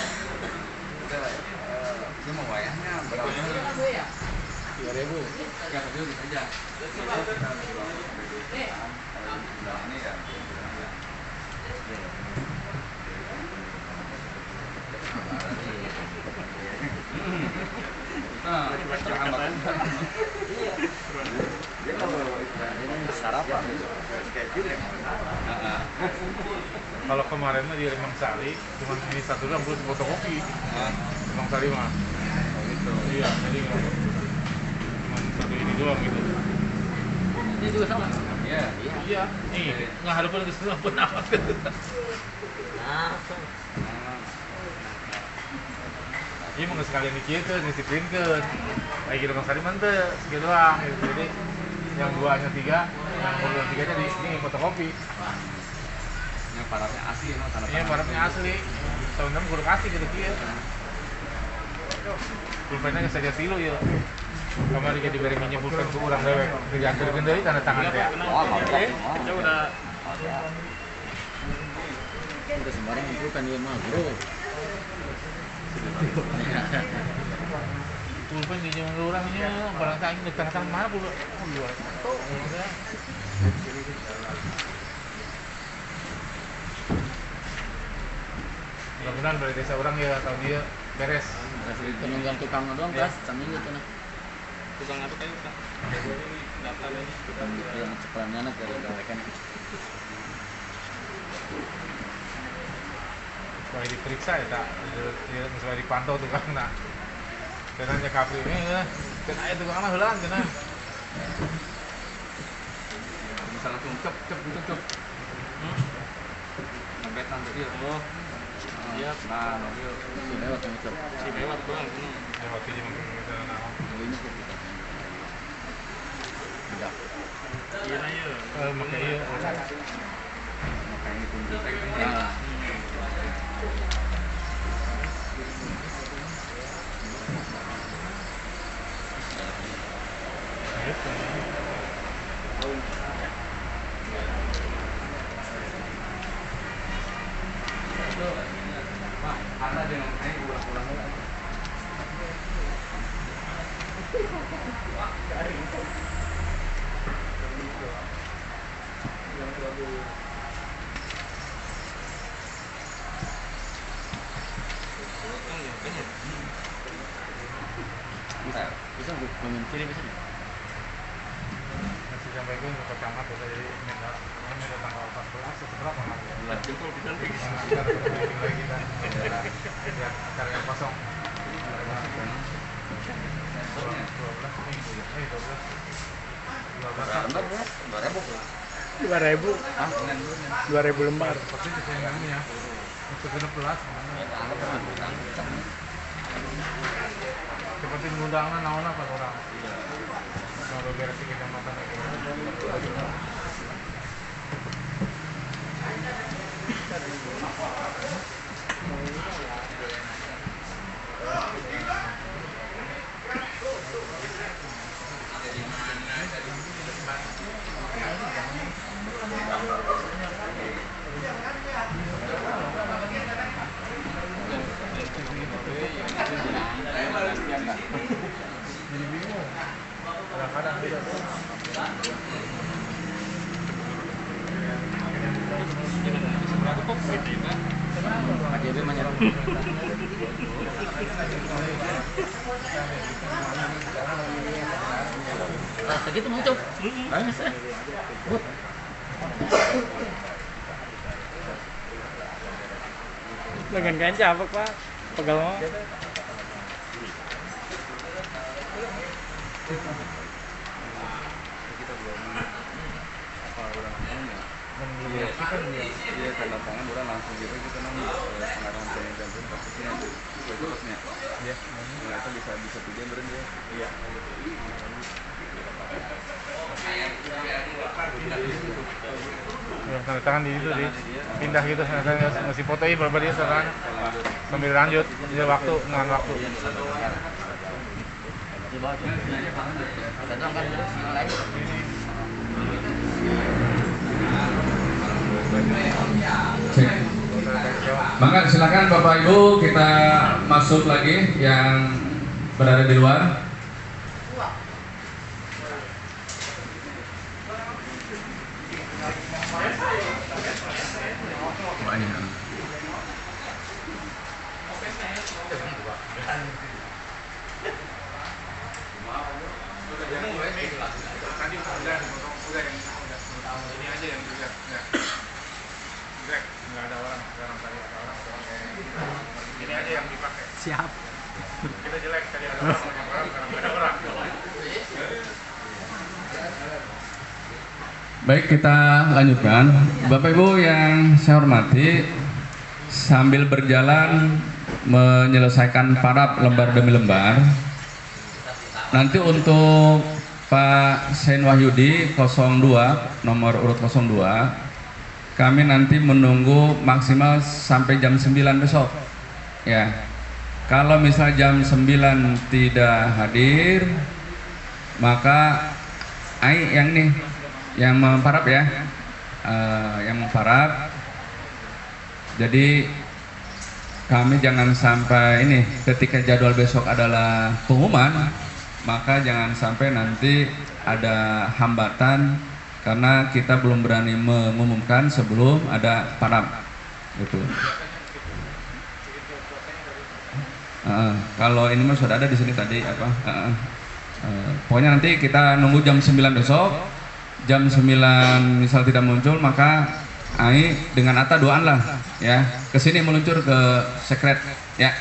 Ini mau wayangnya berapa? 3.000. Ya, dulu aja. Ini ya. Nah, sarapan
Kalau kemarin mah di Limang Sari, cuma ini satu doang belum fotokopi. Limang Sari mah. Gitu. Iya, jadi cuma satu ini doang gitu.
ini juga sama.
Iya. Nih, nggak ada pun keseluruhan pun amat gitu.
Nah,
Iya mau sekalian dikirkan, disiplinkan. Kayak gitu Limang Sari mah teh segitu doang. Gitu. Jadi yang duanya 3, yang kedua 3-nya di ini fotokopi.
yang parahnya asli no,
Iya, barangnya asli. Tahun 6 kudu kasih gitu kieu. Pulpennya saja tilu ya. Kamari jadi beri minyak pulpen ku urang dewek. Diantarkeun deui tanda tangan teh.
wah, mantap. Udah sembarang itu kan dia mah, Bro.
Pulpen di jeung urangnya barang tanya di tang mana pulpen. Oh, iya. Mudah-mudahan dari desa orang ya tahun dia beres.
Penunggang tukang doang
Ya.
Kas, sambil gitu nah.
Tukang apa kayak Pak? Daftar ini.
Tukang yang cepelannya anak dari gawekan.
Supaya diperiksa ya tak, supaya dipantau tukangna. Kenanya kapri ini ya, kena itu tukangna heulang kena.
bisa langsung cep. Ngebetan tadi ya.
Iya.
Nah, mobil
Si lewat yang ngecep.
Si lewat doang.
Ya waktu ini mungkin kita naon.
Ini kok kita. Tidak.
Iya na iya.
Maka iya.
makanya ditunjuk
Nah,
ada dengan kayak ulang-ulang.
bisa ngomongin kiri bisa nggak?
Masih sampaikan ke camat ya dari minta tanggal 14 atau berapa nanti?
Lah jempol kita lagi.
Acara briefing lagi kita. Ya, acara yang kosong. 12 minggu ya.
2.000 lembar.
Pasti kesayangannya untuk 16 seperti ngundangnya naon apa orang kalau beres di kecamatan
KJB menyerang. Nah, segitu mau tuh. But.
Dengan ganca apa Pak? Pegal mau.
Iya, tanda tangan orang langsung gitu kita pengarahan peningkatan kasusnya terusnya. Iya. Nah, itu bisa tujuan beren dia. Iya.
Ya, tanda tangan di itu di pindah gitu, tanda tangan masih fotoin berapa dia sekarang sambil lanjut dia waktu dengan waktu.
Di bawah tuh. Ada dong kan yang lain.
Maka silakan Bapak Ibu kita masuk lagi yang berada di luar.
Siap.
Kita jelek tadi ada orang karena ada orang.
Baik, kita lanjutkan. Bapak Ibu yang saya hormati, sambil berjalan menyelesaikan parab lembar demi lembar, nanti untuk Pak Sen Wahyudi 02, nomor urut 02, kami nanti menunggu maksimal sampai jam 9 besok. Ya, kalau misal jam 9 tidak hadir, maka yang ini yang memparab ya, yang memparab. Jadi kami jangan sampai ini ketika jadwal besok adalah pengumuman, maka jangan sampai nanti ada hambatan karena kita belum berani mengumumkan sebelum ada parab gitu. Kalau ini mah sudah ada di sini tadi apa? Pokoknya nanti kita nunggu jam 9 besok. Jam 9 misal tidak muncul, maka Ai dengan Atta doan lah ya. Kesini meluncur ke sekret ya.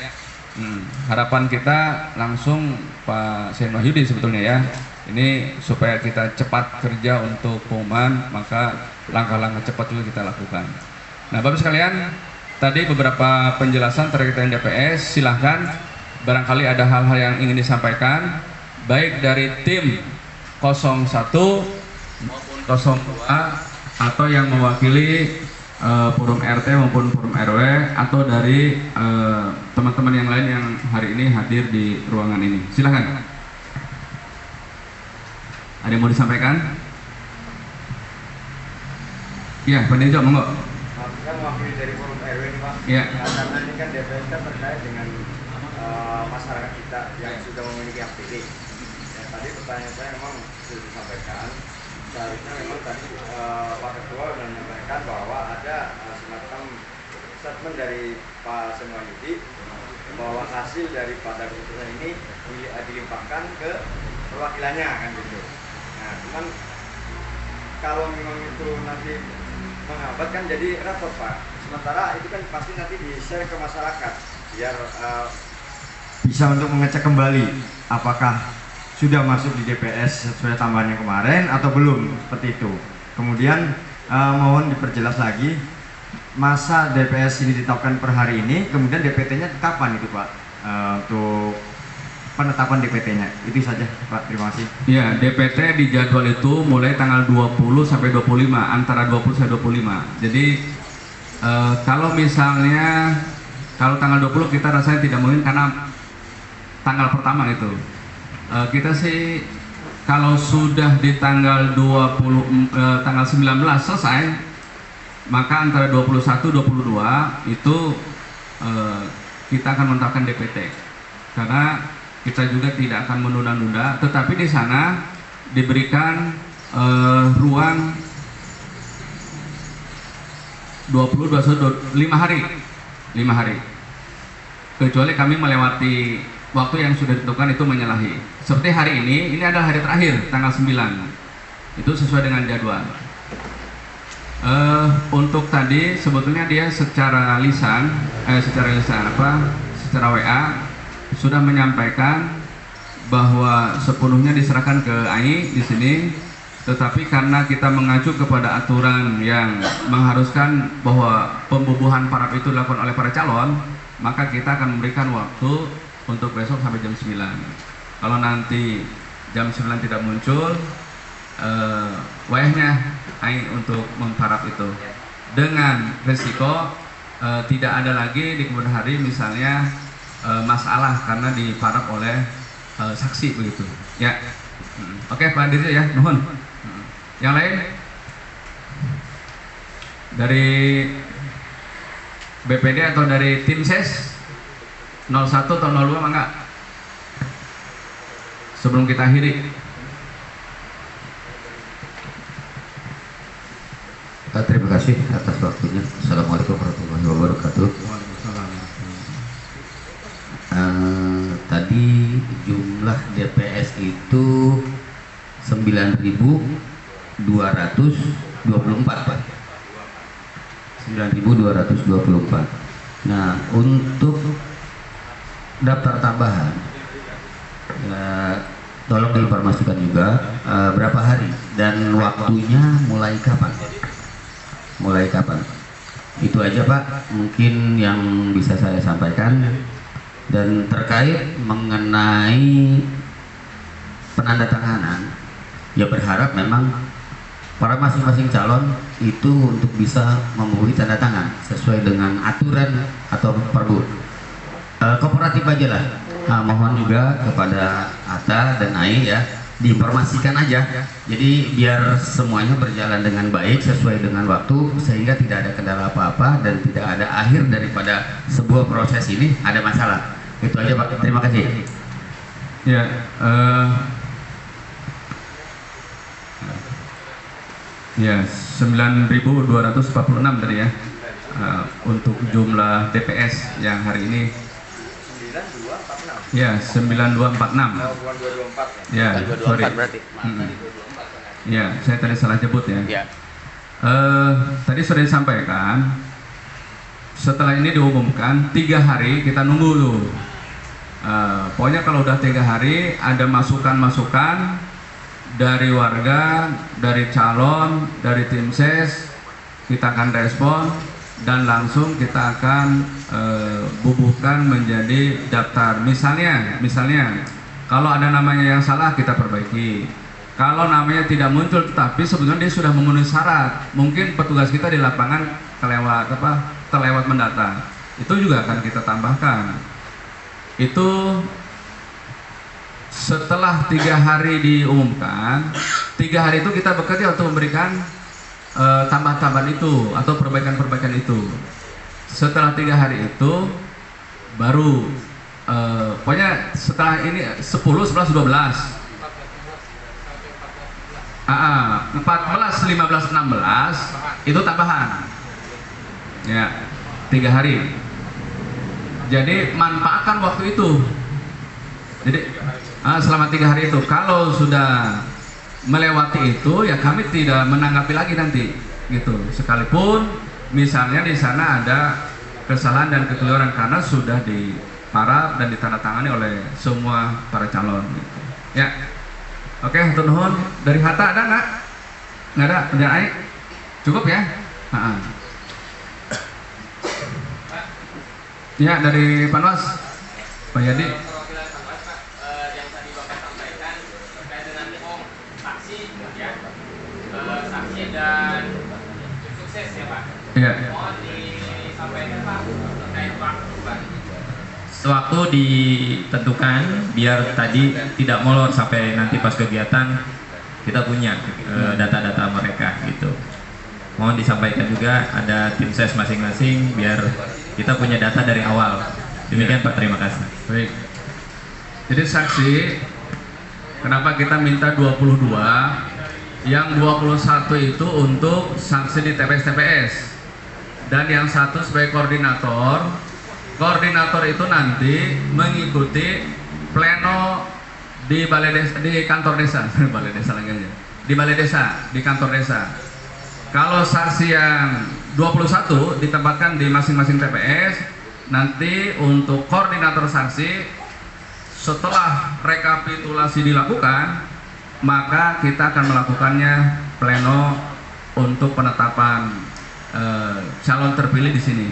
Harapan kita langsung Pak Sen Wahyudi sebetulnya ya. Ini supaya kita cepat kerja untuk pengumuman, maka langkah-langkah cepat juga kita lakukan. Nah, Bapak sekalian, tadi beberapa penjelasan terkait dengan DPS. Silahkan barangkali ada hal-hal yang ingin disampaikan baik dari tim 01 maupun 02 atau yang mewakili forum RT maupun forum RW atau dari teman-teman yang lain yang hari ini hadir di ruangan ini. Silahkan. Ada yang mau disampaikan? Ya, Pak Dejo, monggo.
Kan mewakili dari forum RW ini Pak.
Ya.
Karena ini kan DPS kan terkait dengan masyarakat kita yang sudah memiliki APD. Ya, tadi pertanyaan saya memang sudah disampaikan. Seharusnya memang tadi Pak Ketua sudah menyampaikan bahwa ada semacam statement dari Pak Sen Wahyudi bahwa hasil daripada keputusan ini dilimpahkan ke perwakilannya kan gitu. Nah, cuman kalau memang itu nanti menghambat kan jadi repot Pak. Sementara itu kan pasti nanti di-share ke masyarakat biar bisa untuk mengecek kembali apakah sudah masuk di DPS sesuai tambahan yang kemarin atau belum, seperti itu. Kemudian mohon diperjelas lagi masa DPS ini ditetapkan per hari ini, kemudian DPT-nya kapan itu Pak untuk penetapan DPT-nya. Itu saja Pak, terima kasih.
Ya, DPT di jadwal itu mulai tanggal 20 sampai 25, antara 20 sampai 25. Jadi kalau misalnya kalau tanggal 20 kita rasanya tidak mungkin karena tanggal pertama itu. Kita sih kalau sudah di tanggal 19 selesai, maka antara 21 22 itu kita akan menetapkan DPT. Karena kita juga tidak akan menunda-nunda, tetapi di sana diberikan ruang 20, 21, 5 hari. 5 hari. Kecuali kami melewati waktu yang sudah ditentukan itu menyalahi. Seperti hari ini adalah hari terakhir, tanggal 9. Itu sesuai dengan jadwal. Untuk tadi sebetulnya dia secara lisan secara WA sudah menyampaikan bahwa sepenuhnya diserahkan ke AI di sini, tetapi karena kita mengacu kepada aturan yang mengharuskan bahwa pembubuhan paraf itu dilakukan oleh para calon, maka kita akan memberikan waktu untuk besok sampai jam 9. Kalau nanti jam 9 tidak muncul, wayahnya AI untuk memparaf itu dengan risiko tidak ada lagi di kemudian hari misalnya masalah karena diparaf oleh saksi begitu ya. Oke, Pak Dirjen ya, nuhun. Yang lain dari BPD atau dari tim ses 01 atau 02 mangga sebelum kita akhiri.
Terima kasih atas waktunya. Assalamualaikum warahmatullahi wabarakatuh. Tadi jumlah DPS itu 9.224 Pak. 9.224. Nah, untuk daftar tambahan tolong diinformasikan juga berapa hari dan waktunya mulai kapan? Mulai kapan? Itu aja Pak, mungkin yang bisa saya sampaikan. Dan terkait mengenai penandatanganan, ya berharap memang para masing-masing calon itu untuk bisa memenuhi tanda tangan sesuai dengan aturan atau perbu. Kooperatif aja lah. Nah, mohon juga kepada Atta dan Ai ya, diinformasikan aja. Jadi biar semuanya berjalan dengan baik sesuai dengan waktu sehingga tidak ada kendala apa-apa dan tidak ada akhir daripada sebuah proses ini ada masalah. Itu aja Pak. Terima kasih.
Ya, ya 9.246 tadi ya untuk jumlah TPS yang hari ini.
9246.
Ya, 9246. Ya, sorry. Ya, saya tadi salah nyebut ya. Tadi sudah disampaikan. Setelah ini diumumkan 3 hari kita nunggu tuh. Pokoknya kalau udah 3 hari ada masukan-masukan dari warga, dari calon, dari tim ses, kita akan respon dan langsung kita akan bubuhkan menjadi daftar. Misalnya kalau ada namanya yang salah kita perbaiki. Kalau namanya tidak muncul tapi sebenarnya dia sudah memenuhi syarat, mungkin petugas kita di lapangan terlewat mendata, itu juga akan kita tambahkan. Itu setelah 3 hari diumumkan, 3 hari itu kita bekerja untuk memberikan tambahan-tambahan itu atau perbaikan-perbaikan itu. Setelah 3 hari itu baru pokoknya setelah ini 10, 11, 12 14, 15, 16 itu tambahan ya, 3 hari. Jadi manfaatkan waktu itu. Jadi selama 3 hari itu kalau sudah melewati itu ya kami tidak menanggapi lagi nanti gitu, sekalipun misalnya di sana ada kesalahan dan kekeliruan karena sudah diparaf dan ditandatangani oleh semua para calon gitu. Ya. Oke, hatur nuhun. Dari Hatta ada nggak? Nggak ada. Penjara Ai? Cukup ya? Ya, dari Panwas, Pak Yadi.
Yang tadi Bapak sampaikan terkait dengan saksi ya, saksi dan tim sukses ya Pak.
Iya.
Mohon disampaikan Pak terkait waktu Pak.
Waktu ditentukan biar tadi tidak molor sampai nanti pas kegiatan kita punya data-data mereka gitu. Mohon disampaikan juga ada tim ses masing-masing biar kita punya data dari awal. Demikian Pak, terima kasih.
Baik. Jadi saksi, kenapa kita minta 22? Yang 21 itu untuk saksi di TPS-TPS. dan yang satu sebagai koordinator. Koordinator itu nanti mengikuti pleno di balai desa, di kantor desa, balai desa lagi aja, di balai desa, di kantor desa. Kalau saksi yang 21 ditempatkan di masing-masing TPS, nanti untuk koordinator saksi setelah rekapitulasi dilakukan, maka kita akan melakukannya pleno untuk penetapan calon terpilih di sini.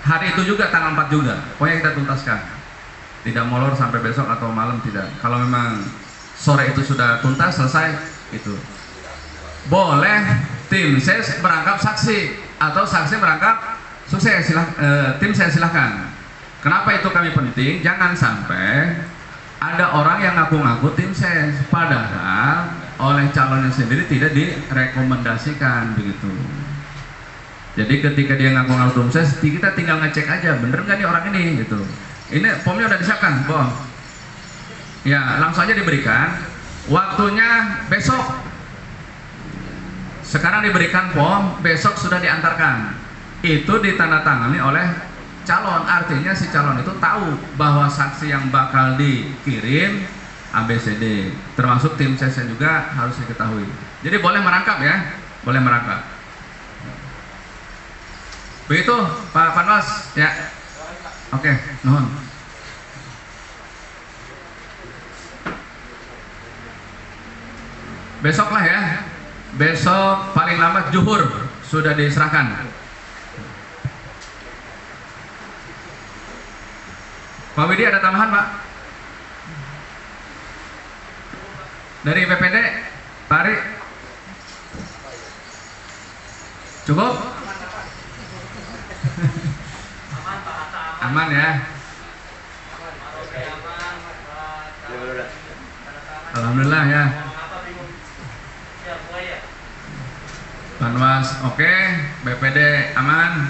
Hari itu juga tanggal 4 juga, pokoknya kita tuntaskan. Tidak molor sampai besok atau malam, tidak. Kalau memang sore itu sudah tuntas selesai itu. Boleh tim ses merangkap saksi atau saksi merangkap sukses, tim saya silahkan. Kenapa itu kami penting? Jangan sampai ada orang yang ngaku-ngaku tim ses, padahal oleh calonnya sendiri tidak direkomendasikan begitu. Jadi ketika dia ngaku-ngaku tim ses, kita tinggal ngecek aja bener nggak nih orang ini gitu. Ini formnya udah disiapkan, Bang. Ya, langsung aja diberikan. Waktunya besok. Sekarang diberikan form, besok sudah diantarkan. Itu ditandatangani oleh calon. Artinya si calon itu tahu bahwa saksi yang bakal dikirim ABCD, termasuk tim sesnya juga harus diketahui. Jadi boleh merangkap ya, boleh merangkap. Begitu Pak Panwas ya. Oke, nuhun. Besok lah ya. Besok paling lambat zuhur sudah diserahkan. Pak Widi ada tambahan, Pak? Dari PPD, Pak Ari? Cukup? Aman ya? Alhamdulillah ya. Panwas oke, BPD aman.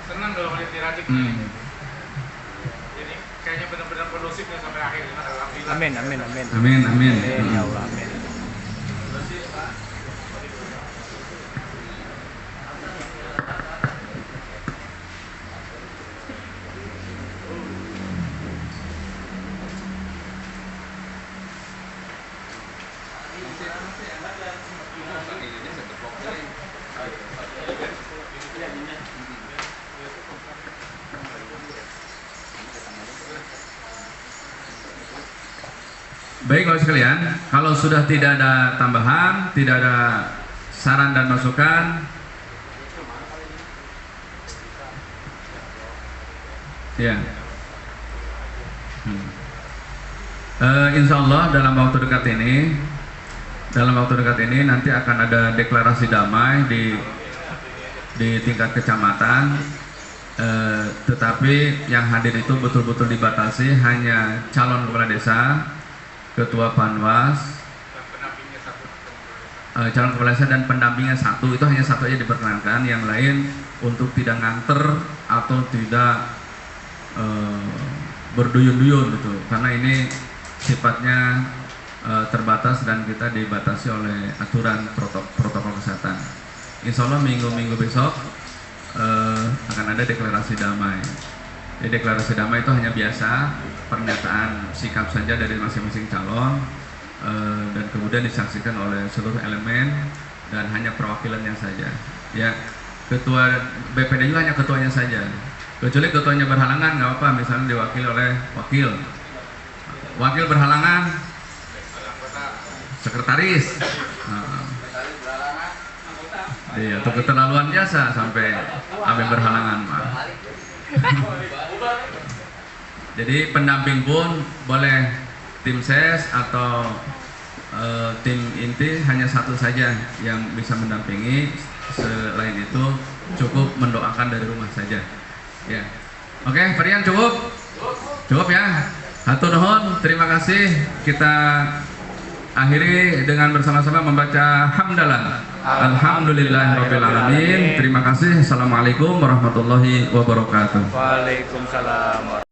Senang kalau di Rajik. Jadi kayaknya benar-benar kondusif ya sampai akhir.
Amin, amin, amin.
Amin, amin.
Ya Allah, amin.
Baik Bapak sekalian, kalau sudah tidak ada tambahan, tidak ada saran dan masukan, ya, Insya Allah dalam waktu dekat ini nanti akan ada deklarasi damai di tingkat kecamatan, tetapi yang hadir itu betul-betul dibatasi hanya calon kepala desa, ketua panwas, calon kepala desa dan pendampingnya satu, itu hanya satu aja diperkenankan, yang lain untuk tidak nganter atau tidak berduyun-duyun gitu, karena ini sifatnya terbatas dan kita dibatasi oleh aturan protokol kesehatan. Insya Allah minggu-minggu besok akan ada deklarasi damai. Jadi deklarasi damai itu hanya biasa pernyataan sikap saja dari masing-masing calon, dan kemudian disaksikan oleh seluruh elemen dan hanya perwakilannya saja. Ya, ketua BPD juga hanya ketuanya saja. Kecuali ketuanya berhalangan nggak apa-apa, misalnya diwakili oleh wakil berhalangan, sekretaris. Iya, atau keterlaluan biasa sampai ambil berhalangan, Pak. Jadi pendamping pun boleh tim ses atau tim inti hanya satu saja yang bisa mendampingi. Selain itu cukup mendoakan dari rumah saja. Ya, oke, Ferian cukup ya. Hatur nuhun, terima kasih. Kita akhiri dengan bersama-sama membaca hamdalah. Alhamdulillahirabbil alamin. Terima kasih. Assalamualaikum warahmatullahi wabarakatuh.
Waalaikumsalam.